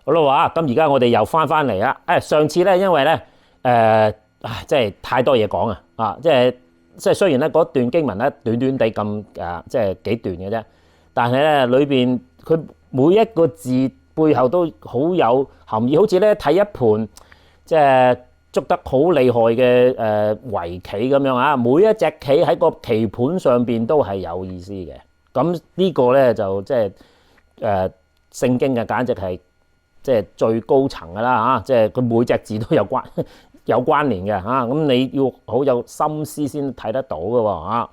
好啦話，咁而家我哋又翻嚟啦。上次咧，因為咧即係太多嘢講即係雖然咧嗰段經文咧短短地咁即係幾段嘅啫，但係咧裏邊佢每一個字背後都好有含義，好似咧睇一盤即係捉得好厲害嘅圍棋咁樣啊！每一隻棋喺個棋盤上邊都係有意思嘅。咁呢個咧就即係聖經嘅簡直係即係最高層㗎啦嚇！即係佢每隻字都有關聯嘅嚇。咁你要好有心思先睇得到嘅喎嚇。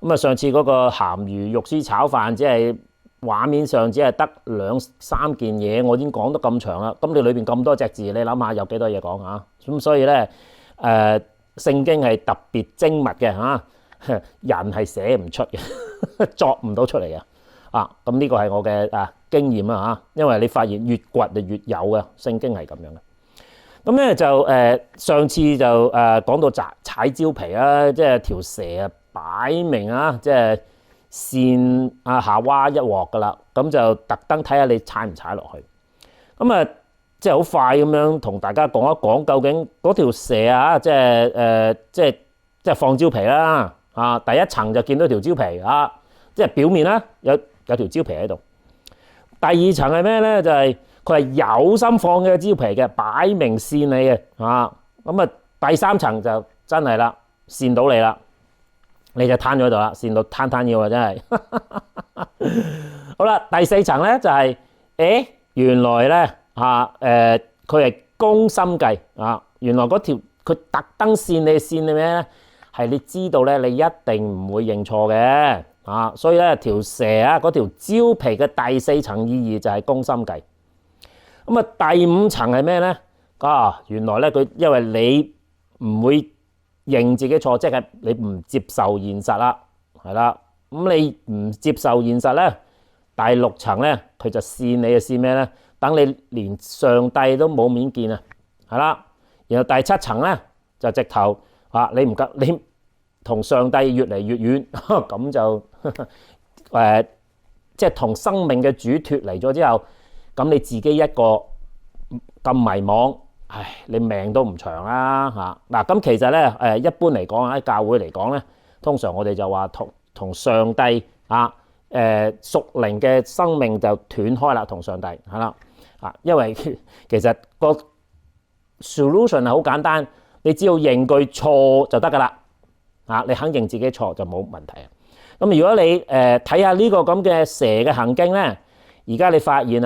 咁上次嗰個鹹魚肉絲炒飯只係畫面上只係得2、3件嘢，我已經講得咁長啦。咁你裏邊咁多隻字，你諗下有幾多嘢講嚇？咁所以咧聖經係特別精密嘅嚇，人係寫唔出嘅，作唔到出嚟嘅。咁呢個係我嘅經驗啊嚇，因為你發現越掘就越有嘅，聖經係咁樣嘅。咁咧就上次就講到踩蕉皮啦，即係條蛇擺明即係扇夏娃一鑊噶啦，咁就特登睇下你踩唔踩落去。咁即係好快咁樣同大家講一講，究竟嗰條蛇即係放蕉皮啦第一層就見到條蕉皮即係表面啦有條蕉皮喺度。第二層係咩咧？就係佢係有心放嘅蕉皮嘅，擺明扇你嘅咁第三層就真係啦，扇到你啦，你就攤咗喺度啦，扇到攤腰啊，真係。好啦，第四層咧就係原來咧佢係攻心計原來嗰條佢特登扇你咩咧？係你知道咧，你一定唔會認錯嘅所以咧條蛇嗰條蕉皮嘅第四層意義就係攻心計。咁第五層係咩咧？原來咧佢因為你唔會認自己錯，即係你唔接受現實啦，係啦。咁你唔接受現實咧，第六層咧佢就扇你嘅扇咩咧？等你連上帝都冇面見啊，係啦。然後第七層咧就直頭你唔夠你同上帝越嚟越遠，咁就即係同生命嘅主脫離咗之後，咁你自己一個咁迷惘，你命都唔長啦嗱，咁其實咧一般嚟講喺教會嚟講咧，通常我哋就話同上帝屬靈嘅生命就斷開啦，同上帝係啦因為其實個 solution 係好簡單，你只要認句錯就得噶啦你肯認自己錯就冇問題。咁如果你睇下呢個咁嘅蛇嘅行徑咧，而家你發現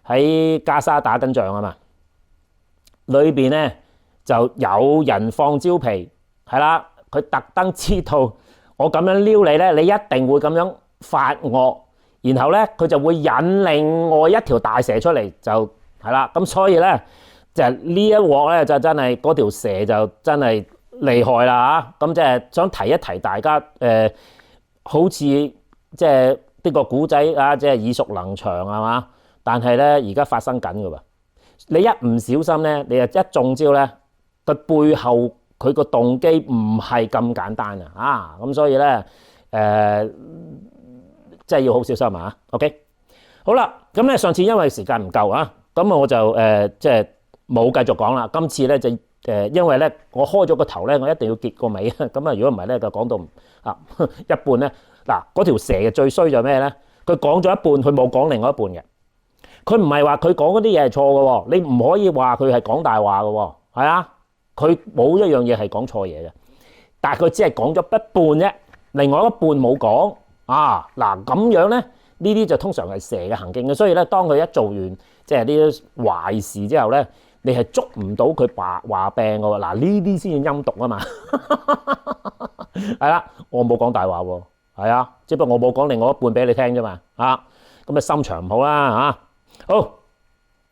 喺加沙打緊仗啊嘛，裏邊咧就有人放蕉皮係啦，佢特登知道我咁樣撩你咧，你一定會咁樣發惡，然後咧佢就會引另外一條大蛇出嚟，就係啦。咁所以咧就呢一鑊咧就真係嗰條蛇就真係厲害啦咁即係想提一提大家好似即係呢個古仔即係耳熟能詳係嘛？但係咧而家發生緊㗎喎，你一唔小心咧，你一中招咧，佢背後佢個動機唔係咁簡單咁所以咧即係要好小心OK， 好啦，咁咧上次因為時間唔夠咁我就即係冇繼續講啦。今次咧就因為咧我開咗個頭咧，我一定要結個尾咁如果唔係咧就講到一半咧嗰條蛇嘅最衰就係咩咧？佢講咗一半，佢冇講另外一半嘅。佢唔係話佢講嗰啲嘢係錯嘅喎，你唔可以話佢係講大話嘅喎，係佢冇一樣嘢係講錯嘢嘅，但係佢只係講咗一半啫，另外一半冇講咁樣咧，呢啲就通常係蛇嘅行徑嘅。所以咧，當佢一做完即係呢啲壞事之後咧，你係捉唔到佢話病嘅喎。呢啲先至陰毒啊嘛，係啦，我冇講大話喎，係只不過我冇講另外一半俾你聽啫嘛，咁心腸唔好啦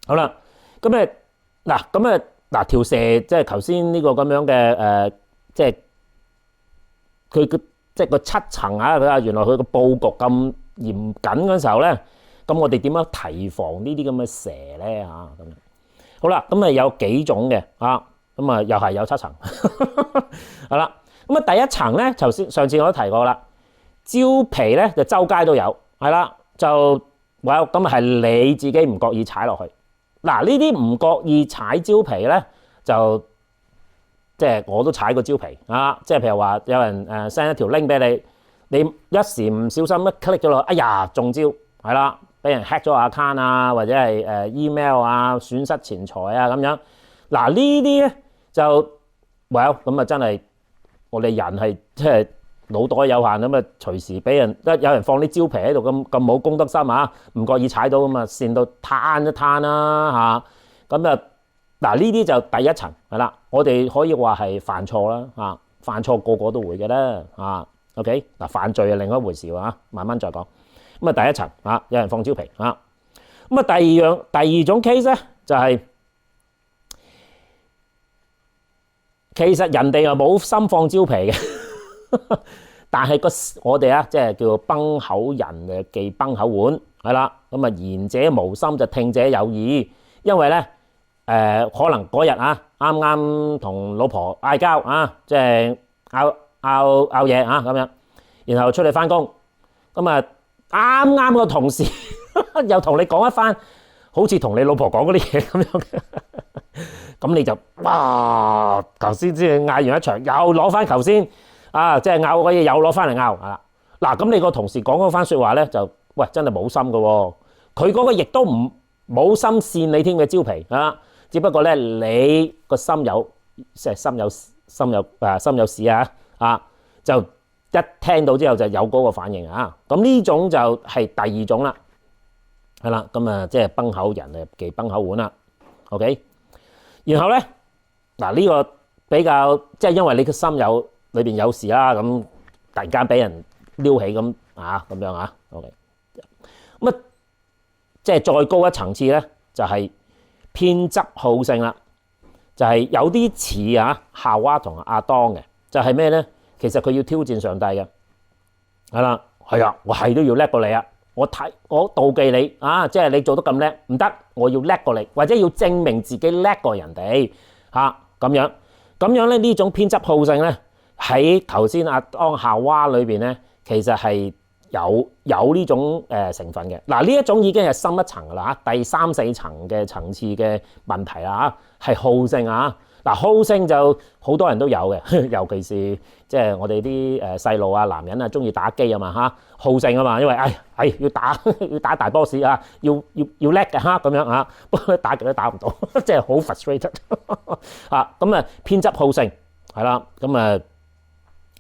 好啦，咁條蛇即係頭先呢個咁樣嘅即係佢即係個七層佢原來佢個佈局咁嚴謹嗰時候咧，咁我哋點樣提防呢啲咁嘅蛇咧咁樣？好啦，咁有幾種嘅咁又係有7層，係啦。咁第一層咧，頭先上次我都提過啦，蕉皮咧就周街都有，係啦，就咁係你自己唔覺意踩落去，嗱，呢啲唔覺意踩蕉皮咧，就即係我都踩過蕉皮啊！即係譬如話有人send 一條 link 俾你，你一時唔小心一 click 咗落，哎呀中招，係啦，俾人 hack 咗 account 啊，或者係email 啊，損失錢財啊咁樣。嗱呢啲咧就 well 咁啊，真係我哋人係即係腦袋有限咁啊，隨時俾人有人放啲蕉皮喺度咁冇公德心啊，唔覺意踩到咁啊，跣到攤一攤啦嚇，咁啊嗱呢啲就第一層係啦，我哋可以話係犯錯啦嚇，犯錯個個都會嘅啦嚇 ，OK 嗱犯罪係另一回事喎嚇，慢慢再講。咁啊第一層嚇有人放蕉皮嚇，咁啊第二種 case 咧就係、其實人哋又冇心放蕉皮嘅，但係我哋啊，即係叫崩口人忌崩口碗，係啦。咁啊，言者無心就聽者有意，因為咧可能嗰日啊，啱啱同老婆嗌交啊，即係拗嘢啊咁樣，然後出嚟翻工，咁啊啱啱個同事又同你講一番，好似同你老婆講嗰啲嘢咁樣嘅。咁你就哇，頭先先嗌完一場，又攞翻頭先啊，即係拗嗰嘢又攞翻嚟拗啊！嗱，咁你個同事講嗰番説話咧，就喂真係冇心嘅喎，佢嗰個亦都冇心扇你添嘅蕉皮啊，只不過咧你個心有即係心有事啊，就一聽到之後就有嗰個反應啊，咁呢種就係第二種啦，係啦，咁啊即係崩口人忌崩口碗啦 ，OK。然後咧，嗱呢個比較即係因為你個心裏邊有事啦，咁突然間俾人撩起咁樣啊 ，OK。咁啊，即係再高一層次咧，就係偏執好勝啦，就係有啲似夏娃同亞當嘅，就係咩咧？其實佢要挑戰上帝嘅，係啦，係啊，我係都要叻過你啊！我妒忌你啊！即係你做得咁叻，唔得，我要叻過你，或者要證明自己叻過人哋嚇咁樣。咁樣咧呢種偏執好勝咧，喺頭先亞當夏娃裏邊咧，其實係有呢種成分嘅。嗱呢一種已經係深一層噶啦嚇，第3、4層嘅層次嘅問題啦嚇，係好勝啊！嗱好勝就好多人都有嘅，尤其是即係我哋啲細路啊、男人啊，中意打機啊嘛嚇，好勝啊嘛，因為要打大 boss 啊，要叻嘅嚇咁樣啊，不過打極都打唔到，即係好 frustrated 啊，咁啊偏執好勝係啦，咁啊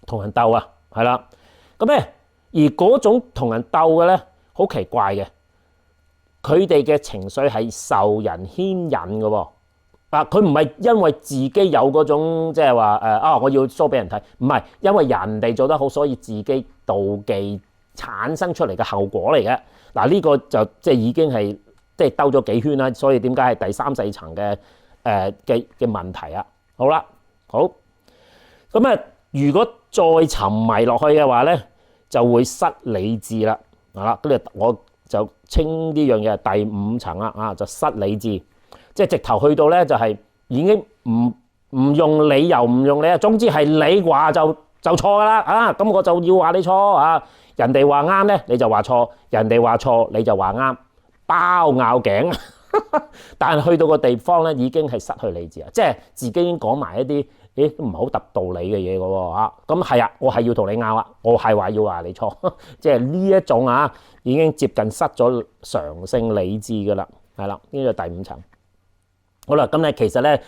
同人鬥啊係啦，咁咧而嗰種同人鬥嘅咧好奇怪嘅，佢哋嘅情緒係受人牽引嘅喎。佢唔係因為自己有嗰種即係話我要 show 俾人睇，唔係因為人哋做得好，所以自己妒忌產生出嚟嘅後果嚟嘅。嗱呢個就即係已經係即係兜咗幾圈啦，所以點解係第3、4層嘅問題啊？好啦，好咁啊，如果再沉迷落去嘅話咧，就會失理智啦。嗱，跟住我就稱呢樣嘢係第5層啦，就失理智。即係直頭去到咧，就係已經唔用理由，唔用理由，總之係你話就錯噶啦啊！咁我就要話你錯啊！人哋話啱咧，你就話錯；人哋話錯，你就話啱，包拗頸。但係去到個地方咧，已經係失去理智啊！即係自己已經講埋一啲都唔好揼道理嘅嘢嘅喎嚇。咁係啊，我係要同你拗啊，我係話要話你錯。即係呢一種已經接近失咗常性理智嘅啦，係啦，呢個第5層。好啦，咁咧其實咧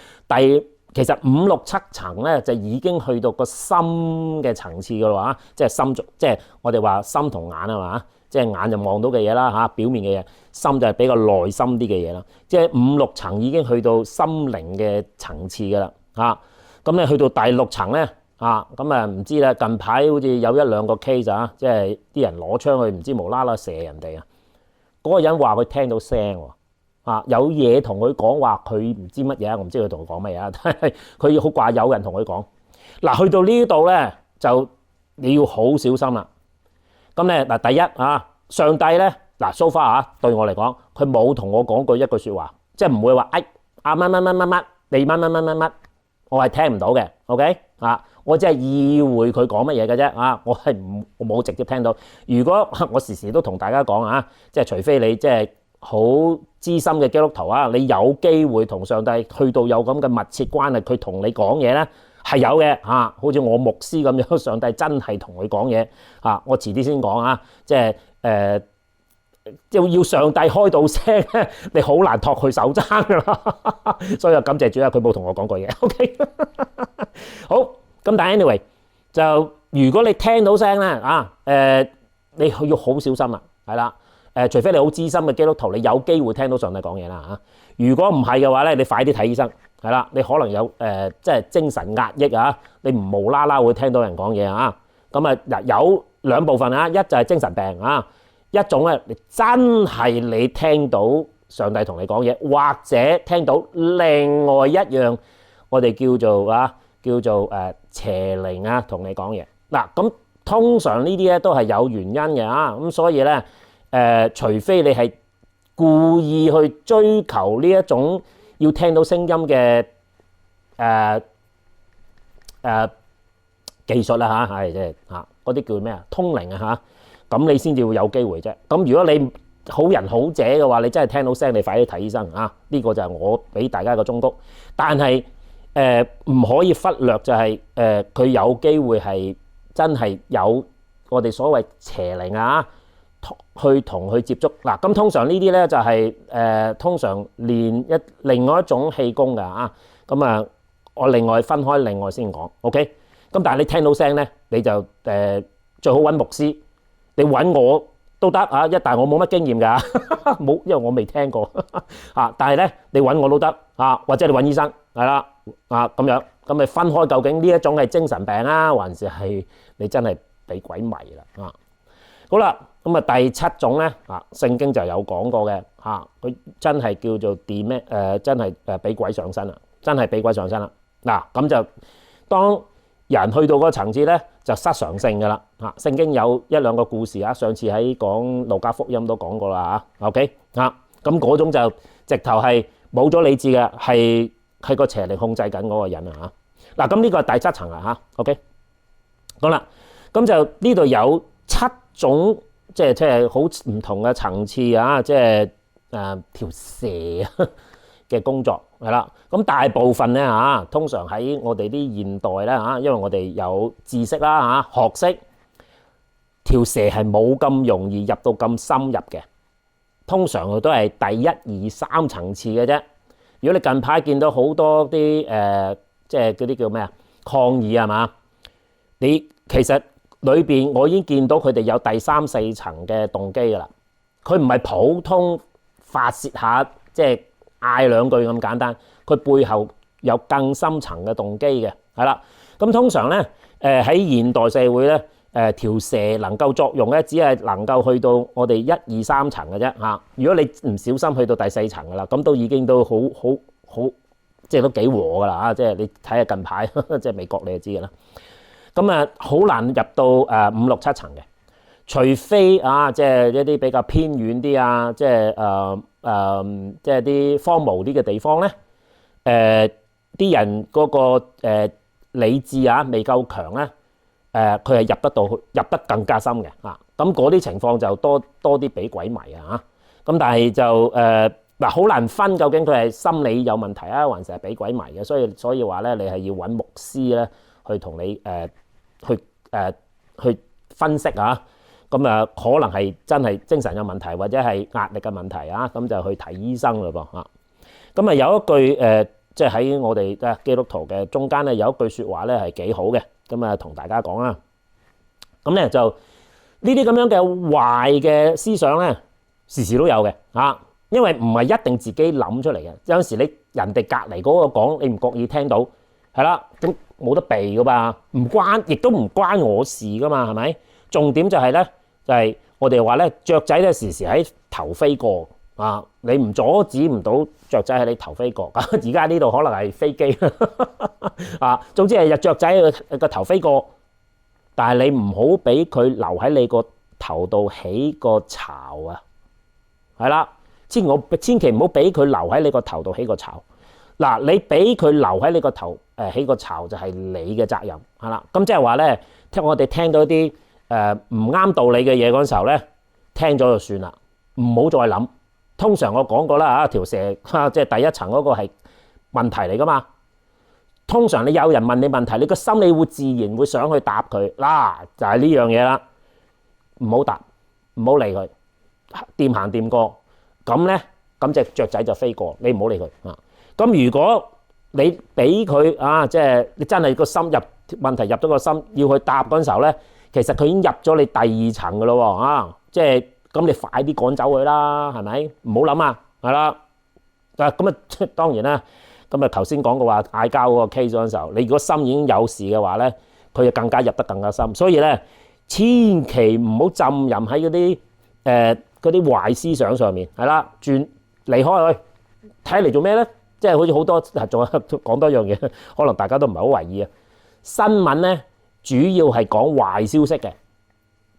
其實5、6、7層咧就已經去到個心嘅層次嘅啦，即係心，即係我哋話心同眼啊嘛，即係眼就望到嘅嘢啦嚇，表面嘅嘢，心就係比較內心啲嘅嘢啦。即係5、6層已經去到心靈嘅層次嘅啦嚇。咁咧去到第6層咧咁啊唔知啦，近排好似有1、2個 case 啊，即係啲人攞槍去唔知無啦啦射人哋啊，嗰個人話佢聽到聲喎。有嘢同佢講話，佢唔知乜嘢，我唔知佢同佢講乜嘢，但係佢好掛有人同佢講。嗱，去到呢度咧，就你要好小心啦。咁咧嗱，第一上帝咧so far對我嚟講，佢冇同我講過一句説話，即係唔會話乜，你乜，我係聽唔到嘅。OK 我只係意會佢講乜嘢嘅啫我冇直接聽到。如果我時時都同大家講即係除非你即係好資深嘅基督徒啊，你有機會同上帝去到有咁嘅密切關係，佢同你講嘢咧係有嘅嚇，好似我牧師咁樣，上帝真係同佢講嘢嚇。我遲啲先講啊，即係要上帝開到聲咧，你好難托佢手踭噶啦。所以感謝主啊，佢冇同我講過嘢。OK， 好咁，但係 anyway 就如果你聽到聲咧你要好小心啦，係啦。除非你好資深嘅基督徒，你有機會聽到上帝講嘢啦嚇。如果唔係嘅話咧，你快啲睇醫生，係啦。你可能有即係精神壓抑啊，你唔無啦啦會聽到人講嘢啊。咁啊有兩部分啊，一就係精神病啊，一種咧你真係你聽到上帝同你講嘢，或者聽到另外一樣我哋叫做邪靈啊同你講嘢嗱。咁通常呢啲咧都係有原因嘅啊。咁所以咧。除非你係故意去追求呢一種要聽到聲音嘅技術啦嚇，係即係嚇嗰啲叫咩啊？通靈啊嚇，咁你先至會有機會啫。咁如果你好人好者嘅話，你真係聽到聲，你快啲睇醫生啊！呢個就係我俾大家嘅忠告。但係唔可以忽略就係佢有機會係真係有我哋所謂邪靈啊。去同佢接觸嗱，咁通常呢啲咧就係通常練另外一種氣功㗎啊，咁啊我另外分開另外先講 ，OK？ 咁但係你聽到聲咧，你就最好揾牧師，你揾我都得啊，但係我冇乜經驗㗎，冇，因為我未聽過啊。但係咧你揾我都得啊，或者你揾醫生係啦啊咁樣，咁咪分開究竟呢一種係精神病啊，還是係你真係俾鬼迷啦啊？好啦。咁啊，第七種咧聖經就有講過嘅佢真係叫做真係俾鬼上身啦，真係俾鬼上身啦。嗱，咁就當人去到嗰個層次咧，就失常性噶啦聖經有一兩個故事啊，上次喺講路加福音都講過啦OK 咁嗰種就直頭係冇咗理智嘅，係個邪靈控制緊嗰個人啊嗱，咁呢個係第七層啊OK 好啦，咁就呢度有七種。即係好唔同嘅層次啊！即係條蛇嘅工作係啦。咁大部分咧通常喺我哋啲現代咧因為我哋有知識啦學識，條蛇係冇咁容易入到咁深入嘅。通常佢都係第一、二、三層次嘅啫。如果你近排見到好多啲即係嗰啲叫咩啊抗議係嘛？你其實裏邊我已經見到佢哋有第三、四層嘅動機㗎啦。佢唔係普通發泄下，即係嗌兩句咁簡單。佢背後有更深層嘅動機嘅，係啦。咁通常咧，喺現代社會咧，條蛇能夠作用咧，只係能夠去到我哋一二三層嘅啫嚇。如果你唔小心去到第四層㗎啦，咁都已經都好，即係都幾和㗎啦嚇。即係你睇下近排，即係美國你就知㗎啦。咁啊，好難入到五六七層嘅，除非即係一啲比較偏遠啲啊，即係即係啲荒蕪啲嘅地方咧，啲人嗰個理智未夠強咧，佢係入得更加深嘅啊。咁嗰啲情況就多啲俾鬼迷啊嚇。咁但係就好難分究竟佢係心理有問題啊，還是係俾鬼迷嘅。所以話咧，你係要揾牧師咧去同你去分析啊，咁可能係真係精神有問題，或者係壓力嘅問題啊，咁就去睇醫生嘞噃嚇。咁有一句即係喺我哋基督徒嘅中間咧，有一句説話咧係幾好嘅，咁同大家講啦。咁咧就呢啲咁樣嘅壞嘅思想咧，時時都有嘅嚇，因為唔係一定自己諗出嚟嘅，有陣時你人哋隔離嗰個講，你唔覺意聽到，係啦，咁冇得避噶嘛，亦都唔關我事噶嘛，係咪？重點就係咧，就係我哋話咧，雀仔咧時時喺頭飛過啊，你唔阻止唔到雀仔喺你頭飛過。而家呢度可能係飛機啊，總之係有雀仔個頭飛過，但係你唔好俾佢留喺你個頭度起個巢啊，係啦，千祈唔好俾佢留喺你個頭度起個巢。嗱，你俾佢留喺你個頭起個巢就係你嘅責任，係啦。咁即係話咧，我哋聽到一啲唔啱道理嘅嘢嗰陣時候咧，聽咗就算啦，唔好再諗通常我講過啦嚇，條蛇即係第一層嗰個係問題嚟噶嘛。通常你有人問你問題，你個心理會自然會想去答佢嗱，就係呢樣嘢啦。唔好答，唔好理佢，掂行掂過咁咧，咁隻雀仔就飛過，你唔好理佢啊。咁如果你俾佢啊，即係你真係個心入問題入咗個心，要去答嗰陣時候咧，其實佢已經入咗你第二層噶咯喎啊！即係咁，你快啲趕走佢啦，係咪？唔好諗啊，係啦。咁啊，當然啦。咁啊，頭先講過話嗌交嗰個 case 嗰陣時候，你如果心已經有事嘅話咧，佢就更加入得更加深。所以咧，千祈唔好浸淫喺嗰啲壞思想上面，係啦，離開佢。睇嚟做咩咧？即係好似好多仲有講多樣嘢，可能大家都唔係好為意啊。新聞咧主要係講壞消息嘅，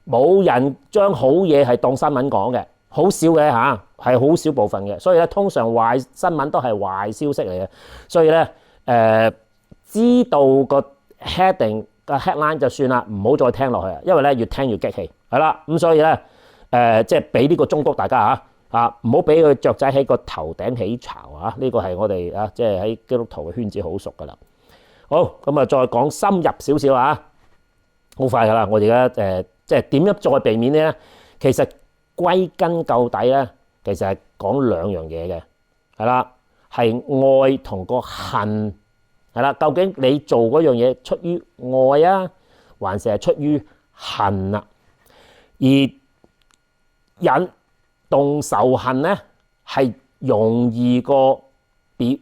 冇人將好嘢係當新聞講嘅。好少嘅嚇，係好少部分嘅，所以咧通常壞新聞都係壞消息嚟嘅。所以咧知道個 heading 個 headline 就算啦，唔好再聽落去啊，因為咧越聽越激氣，係啦。咁所以咧即係俾呢個忠告大家嚇唔好俾佢雀仔喺個頭頂起巢啊！呢個係我哋即係喺基督徒嘅圈子好熟噶啦。好，咁啊再講深入少少啊，好快噶啦。我而家即係點樣再避免呢？其實歸根究底咧，其實係講兩樣嘢嘅，係啦，係愛同個恨，係啦。究竟你做嗰樣嘢出於愛啊，還是係出於恨啊？而引動仇恨咧，係容易過去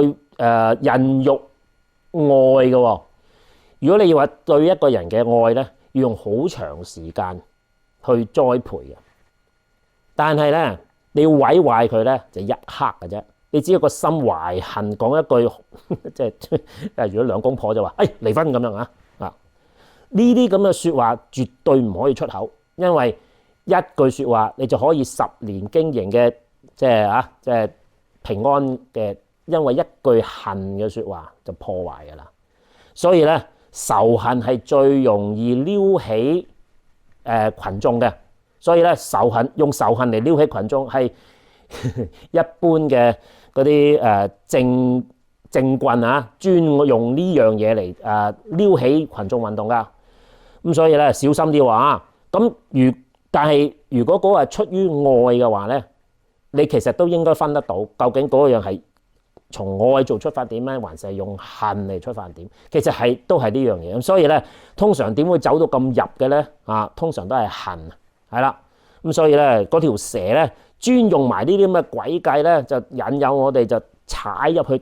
孕育愛嘅喎。如果你要話對一個人嘅愛咧，要用好長時間去栽培嘅。但係咧，你要毀壞佢咧，就一刻嘅啫。你只要個心懷恨，講一句即係如果兩公婆就話離婚咁樣啊，呢啲咁嘅説話絕對唔可以出口，因為一句説話你就可以10年經營嘅即係平安嘅，因為一句恨嘅説話就破壞㗎啦。所以咧，仇恨係最容易撩起群眾嘅。所以咧，用仇恨嚟撩起群眾係一般嘅嗰啲政棍啊，專用呢樣嘢嚟撩起群眾運動噶。咁所以咧，小心啲話。咁但係如果嗰個係出於愛嘅話咧，你其實都應該分得到，究竟嗰樣係從愛做出發點咧，還是係用恨嚟出發點？其實都係呢樣嘢。咁所以咧，通常點會走到咁入嘅咧？通常都係恨。係啦，咁所以咧，嗰條蛇咧，專用埋呢啲咁嘅詭計咧，就引誘我哋就踩入去，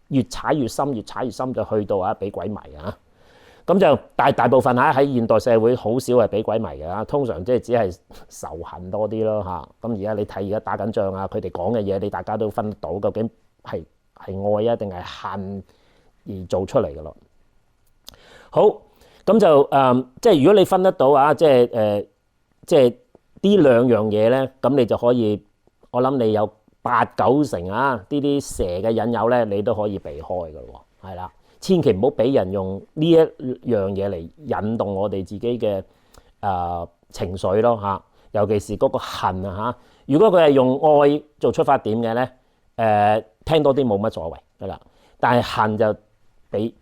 越踩越深，越踩越深就去到俾鬼迷啊！咁就大部分喺現代社會好少係俾鬼迷嘅，通常即係只係仇恨多啲咯嚇。咁而家你睇而家打緊仗啊，佢哋講嘅嘢，你大家都分得到，究竟係愛啊定係恨而做出嚟嘅咯。好，咁就即係如果你分得到即係呢兩樣嘢咧，咁你就可以，我諗你有8-9成呢啲蛇嘅引誘咧，你都可以避開嘅咯。係啦，千祈唔好俾人用呢一樣嘢嚟引動我哋自己嘅情緒咯嚇。尤其是嗰個恨嚇，如果佢係用愛做出發點嘅咧，聽多啲冇乜所謂㗎啦。但係恨就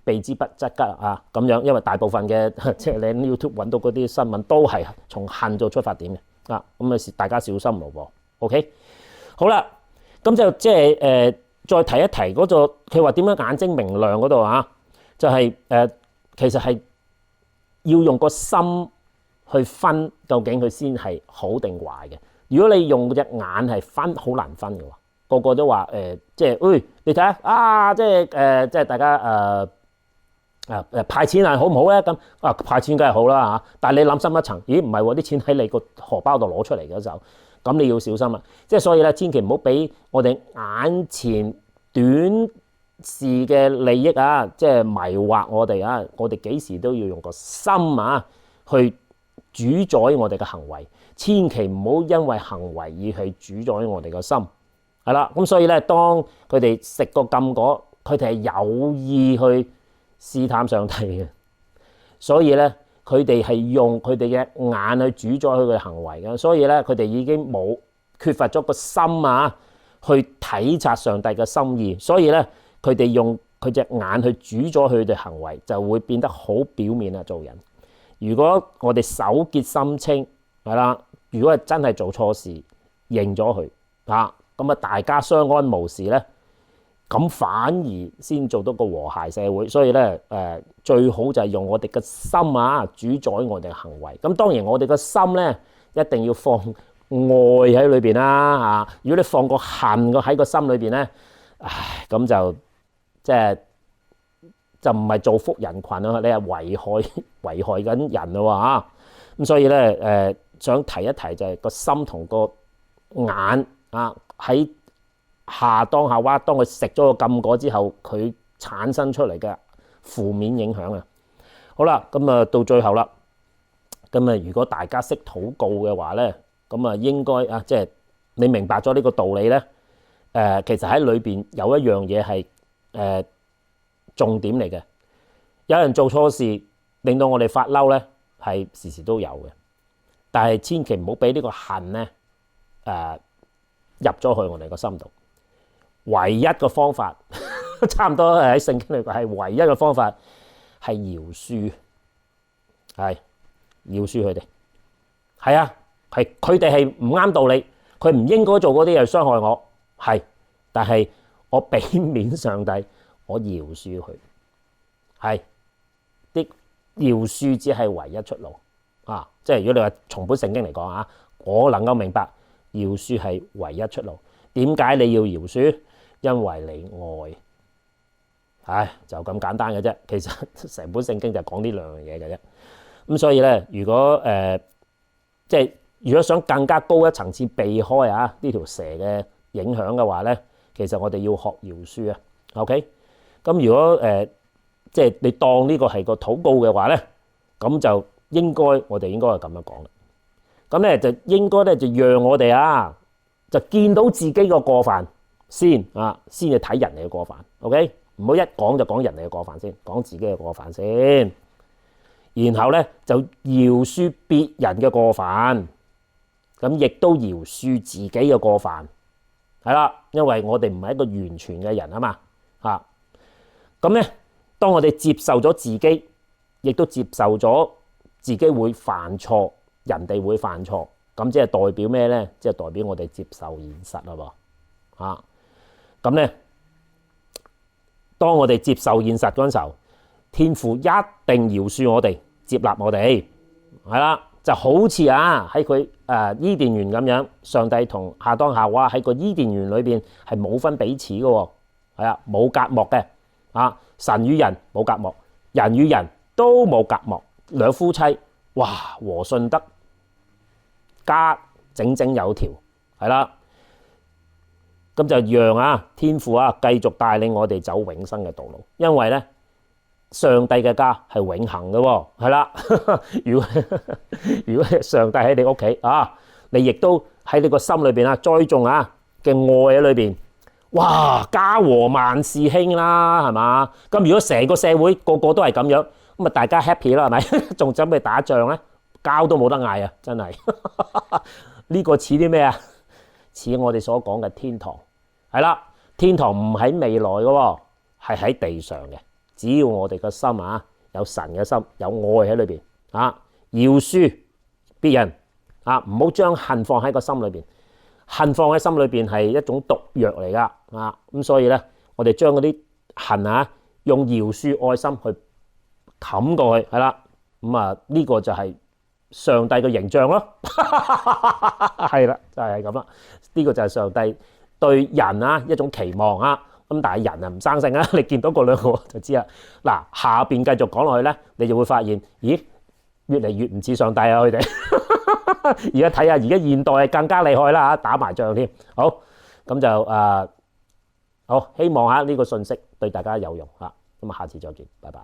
避之不則吉咁樣，因為大部分嘅即係你 YouTube 揾到嗰啲新聞都係從恨做出發點嘅咁大家小心咯噃。OK， 好啦，咁就即係再提一提嗰個佢話點樣眼睛明亮嗰度就係其實係要用個心去分究竟佢先係好定壞嘅。如果你用隻眼係分，好難分嘅喎。個個都話即係，你睇下即係大家派錢係好唔好咧？咁派錢梗係好啦嚇，但係你諗深一層，咦唔係喎，啲錢喺你個荷包度攞出嚟嘅時候，咁你要小心啦。即係所以咧，千祈唔好俾我哋眼前短視嘅利益即係迷惑我哋我哋幾時都要用個心去主宰我哋嘅行為，千祈唔好因為行為而去主宰我哋個心。係啦，咁所以咧，當佢哋食個禁果，佢哋係有意去試探上帝嘅，所以咧，佢哋係用佢哋嘅眼去主宰佢嘅行為嘅，所以咧，佢哋已經冇缺乏咗個心啊，去體察上帝嘅心意，所以咧佢哋用佢隻眼去主咗佢哋行為，就會變得好表面啊做人。如果我哋手潔心清，係啦，如果係真係做錯事，認咗佢啊，咁啊大家相安無事咧，咁反而先做到個和諧社會。所以咧最好就係用我哋嘅心啊主宰我哋嘅行為。咁當然我哋嘅心咧一定要放愛喺裏邊啦嚇。如果你放個恨喺個心裏邊咧，唉咁就即係就唔係造福人群啊，你係危害緊人咯嚇。咁所以咧想提一提就係個心同個眼啊，喺夏當夏娃當佢食咗個禁果之後，佢產生出嚟嘅負面影響啊。好啦，咁啊到最後啦，咁啊如果大家識禱告嘅話咧，咁啊應該啊即係你明白咗呢個道理咧，其實喺裏邊有一樣嘢係重點嚟嘅。有人做錯事令到我哋發嬲咧，係時時都有嘅，但係千祈唔好俾呢個恨咧入咗去我哋個心度。唯一嘅方法差唔多喺聖經裏邊係唯一嘅方法係饒恕，係饒恕佢哋。係啊，係佢哋係唔啱道理，佢唔應該做嗰啲嘢傷害我，係，但係我俾面上帝，我饒恕佢，係啲饒恕只係唯一出路啊！即係如果你話從本聖經嚟講啊，我能夠明白饒恕係唯一出路。點解你要饒恕？因為你愛，唉，就咁簡單嘅啫。其實成本聖經就講呢兩樣嘢嘅啫。咁所以咧，如果即係如果想更加高一層次避開啊呢條蛇嘅影響嘅話咧，其實我哋要學饒恕啊。OK， 咁如果即係你當呢個係個禱告嘅話咧，咁就我哋應該係咁樣講啦。咁咧就應該咧就讓我哋啊就見到自己個過犯先啊，先去睇人哋嘅過犯。OK， 唔好一講就講人哋嘅過犯先，講自己嘅過犯先。然後咧就饒恕別人嘅過犯，咁亦都饒恕自己嘅過犯，係啦，因為我哋唔係一個完全嘅人啊嘛，嚇。咁咧，當我哋接受咗自己，亦都接受咗自己會犯錯，人哋會犯錯，咁即係代表咩咧？即係代表我哋接受現實啦喎，嚇。咁咧，當我哋接受現實嗰陣時候，天父一定饒恕我哋，接納我哋，係啦，就好似啊喺佢伊甸園咁樣，上帝同亞當夏娃喺個伊甸園裏邊係冇分彼此嘅喎，係啊，冇隔膜嘅啊，神與人冇隔膜，人與人都冇隔膜，兩夫妻哇和順得家整整有條，係啦，咁就讓啊天父啊繼續帶領我哋走永生嘅道路，因為咧。上帝嘅家係永恆嘅喎，係啦。如果上帝喺你屋企啊，你亦都喺你個心裏邊啊栽種啊嘅愛喺裏邊，哇，家和萬事興啦，係嘛？咁如果成個社會個個都係咁樣，咁啊大家 happy 啦，係咪？仲準備打仗咧？交都冇得嗌啊！真係呢個似啲咩啊？似我哋所講嘅天堂，係啦，天堂唔喺未來嘅喎，係喺地上嘅。只要我哋個心啊有神嘅心，有愛喺裏邊啊，饒恕別人啊，唔好將恨放喺個心裏邊。恨放喺心裏邊係一種毒藥嚟噶啊，咁所以咧，我哋將嗰啲恨啊，用饒恕愛心去冚過去，係啦，咁啊呢個就係上帝嘅形象咯，係啦，就係咁啦。呢個就係上帝對人啊一種期望啊。咁但係人啊唔生性啊，你見到嗰兩個就知啦。嗱，下邊繼續講落去咧，你就會發現，咦，越嚟越唔似上帝啊！佢哋而家睇下，而家現代係更加厲害啦嚇，打埋仗添。好，咁就好，希望嚇呢個信息對大家有用嚇。咁啊，下次再見，拜拜。